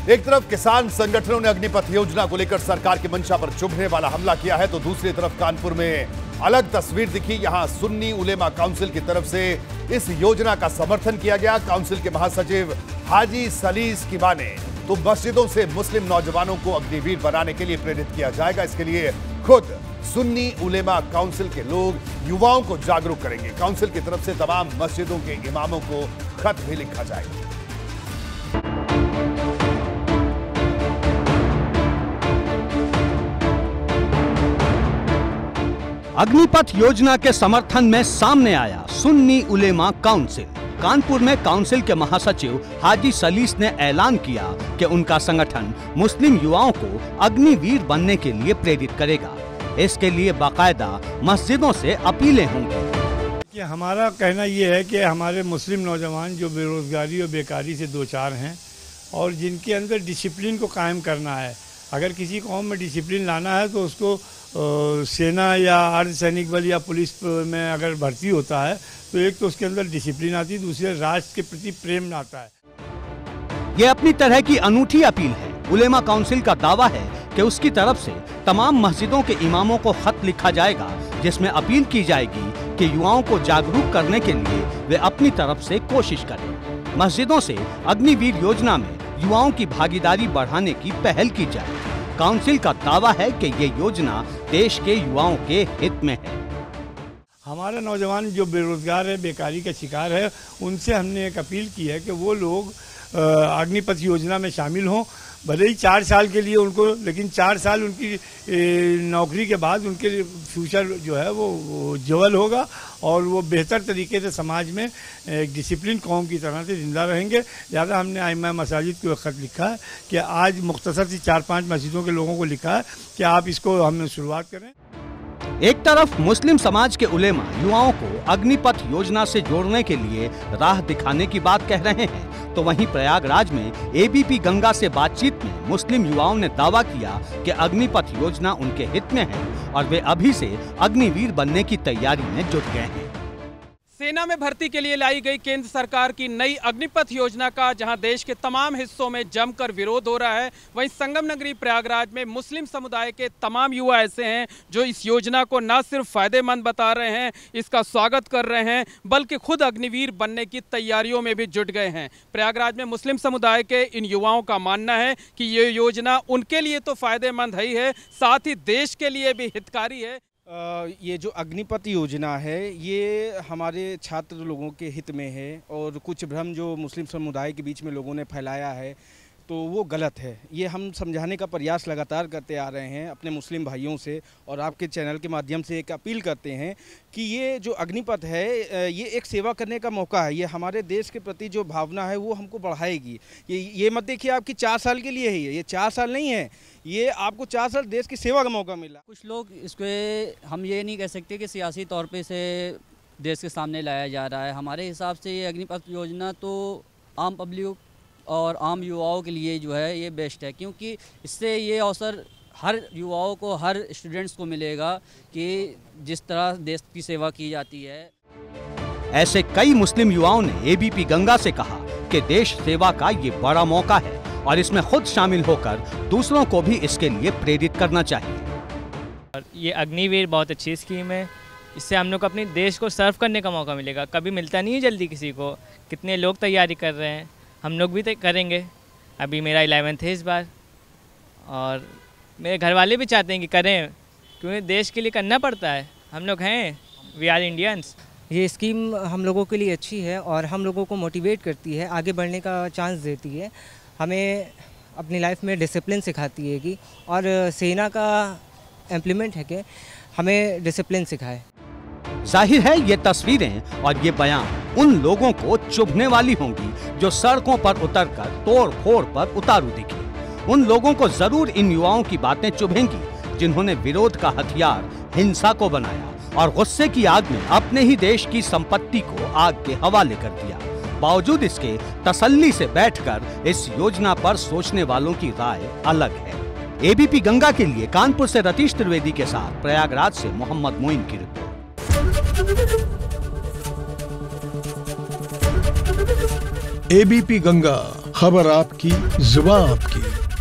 एक तरफ किसान संगठनों ने अग्निपथ योजना को लेकर सरकार की मंशा पर चुभने वाला हमला किया है, तो दूसरी तरफ कानपुर में अलग तस्वीर दिखी। यहां सुन्नी उलेमा काउंसिल की तरफ से इस योजना का समर्थन किया गया। काउंसिल के महासचिव हाजी सलीस की माने तो मस्जिदों से मुस्लिम नौजवानों को अग्निवीर बनाने के लिए प्रेरित किया जाएगा। इसके लिए खुद सुन्नी उलेमा काउंसिल के लोग युवाओं को जागरूक करेंगे। काउंसिल की तरफ से तमाम मस्जिदों के इमामों को खत भी लिखा जाएगा। अग्निपथ योजना के समर्थन में सामने आया सुन्नी उलेमा काउंसिल। कानपुर में काउंसिल के महासचिव हाजी सलीस ने ऐलान किया कि उनका संगठन मुस्लिम युवाओं को अग्निवीर बनने के लिए प्रेरित करेगा। इसके लिए बाकायदा मस्जिदों से अपीलें होंगी। कि हमारा कहना ये है कि हमारे मुस्लिम नौजवान जो बेरोजगारी और बेकारी से दो चार हैं और जिनके अंदर डिसिप्लिन को कायम करना है, अगर किसी कौम में डिसिप्लिन लाना है तो उसको सेना या अर्धसैनिक बल या पुलिस में अगर भर्ती होता है तो एक तो उसके अंदर डिसिप्लिन आती है, दूसरे राष्ट्र के प्रति प्रेम आता है। ये अपनी तरह की अनूठी अपील है। उलेमा काउंसिल का दावा है कि उसकी तरफ से तमाम मस्जिदों के इमामों को खत लिखा जाएगा, जिसमें अपील की जाएगी कि युवाओं को जागरूक करने के लिए वे अपनी तरफ से कोशिश करें। मस्जिदों से अग्निवीर योजना में युवाओं की भागीदारी बढ़ाने की पहल की जाए। काउंसिल का दावा है कि ये योजना देश के युवाओं के हित में है। हमारा नौजवान जो बेरोजगार है, बेकारी का शिकार है, उनसे हमने एक अपील की है कि वो लोग अग्निपथ योजना में शामिल हों। भले ही 4 साल के लिए उनको, लेकिन 4 साल उनकी नौकरी के बाद उनके फ्यूचर जो है वो उज्ज्वल होगा और वो बेहतर तरीके से समाज में एक डिसिप्लिन कौम की तरह से जिंदा रहेंगे। ज़्यादा हमने आइमा मसाजिद को खत लिखा है कि आज मुख्तसर सी 4-5 मस्जिदों के लोगों को लिखा है कि आप इसको हम शुरुआत करें। एक तरफ मुस्लिम समाज के उलेमा युवाओं को अग्निपथ योजना से जोड़ने के लिए राह दिखाने की बात कह रहे हैं, तो वहीं प्रयागराज में एबीपी गंगा से बातचीत में मुस्लिम युवाओं ने दावा किया कि अग्निपथ योजना उनके हित में है और वे अभी से अग्निवीर बनने की तैयारी में जुट गए हैं। सेना में भर्ती के लिए लाई गई केंद्र सरकार की नई अग्निपथ योजना का जहां देश के तमाम हिस्सों में जमकर विरोध हो रहा है, वहीं संगम नगरी प्रयागराज में मुस्लिम समुदाय के तमाम युवा ऐसे हैं जो इस योजना को न सिर्फ फायदेमंद बता रहे हैं, इसका स्वागत कर रहे हैं, बल्कि खुद अग्निवीर बनने की तैयारियों में भी जुट गए हैं। प्रयागराज में मुस्लिम समुदाय के इन युवाओं का मानना है कि ये योजना उनके लिए तो फायदेमंद ही है, साथ ही देश के लिए भी हितकारी है। ये जो अग्निपथ योजना है ये हमारे छात्र लोगों के हित में है और कुछ भ्रम जो मुस्लिम समुदाय के बीच में लोगों ने फैलाया है तो वो गलत है। ये हम समझाने का प्रयास लगातार करते आ रहे हैं अपने मुस्लिम भाइयों से और आपके चैनल के माध्यम से एक अपील करते हैं कि ये जो अग्निपथ है ये एक सेवा करने का मौका है। ये हमारे देश के प्रति जो भावना है वो हमको बढ़ाएगी। ये मत देखिए आपकी 4 साल के लिए है, ये 4 साल नहीं है, ये आपको 4 साल देश की सेवा का मौका मिला। कुछ लोग इसको हम ये नहीं कह सकते कि सियासी तौर पे से देश के सामने लाया जा रहा है। हमारे हिसाब से ये अग्निपथ योजना तो आम पब्लिक और आम युवाओं के लिए जो है ये बेस्ट है, क्योंकि इससे ये अवसर हर युवाओं को, हर स्टूडेंट्स को मिलेगा कि जिस तरह देश की सेवा की जाती है। ऐसे कई मुस्लिम युवाओं ने एबीपी गंगा से कहा कि देश सेवा का ये बड़ा मौका है और इसमें खुद शामिल होकर दूसरों को भी इसके लिए प्रेरित करना चाहिए। ये अग्निवीर बहुत अच्छी स्कीम है, इससे हम लोग को अपने देश को सर्व करने का मौका मिलेगा। कभी मिलता नहीं है जल्दी किसी को। कितने लोग तैयारी कर रहे हैं, हम लोग भी करेंगे। अभी मेरा 11th है इस बार और मेरे घर वाले भी चाहते हैं कि करें, क्योंकि देश के लिए करना पड़ता है। हम लोग हैं, वी आर इंडियंस। ये स्कीम हम लोगों के लिए अच्छी है और हम लोगों को मोटिवेट करती है, आगे बढ़ने का चांस देती है, हमें अपनी लाइफ में डिसिप्लिन सिखाती है कि और सेना का इम्प्लीमेंट है कि हमें डिसिप्लिन सिखाए। जाहिर है ये तस्वीरें और ये बयान उन लोगों को चुभने वाली होंगी जो सड़कों पर उतरकर तोड़ फोड़ पर उतारू दिखे। उन लोगों को जरूर इन युवाओं की बातें चुभेंगी जिन्होंने विरोध का हथियार हिंसा को बनाया और गुस्से की आग में अपने ही देश की संपत्ति को आग के हवाले कर दिया। बावजूद इसके तसल्ली से बैठकर इस योजना पर सोचने वालों की राय अलग है। एबीपी गंगा के लिए कानपुर से रतीश त्रिवेदी के साथ प्रयागराज से मोहम्मद मोइन की रिपोर्ट। एबीपी गंगा, खबर आपकी, जुबान आपकी।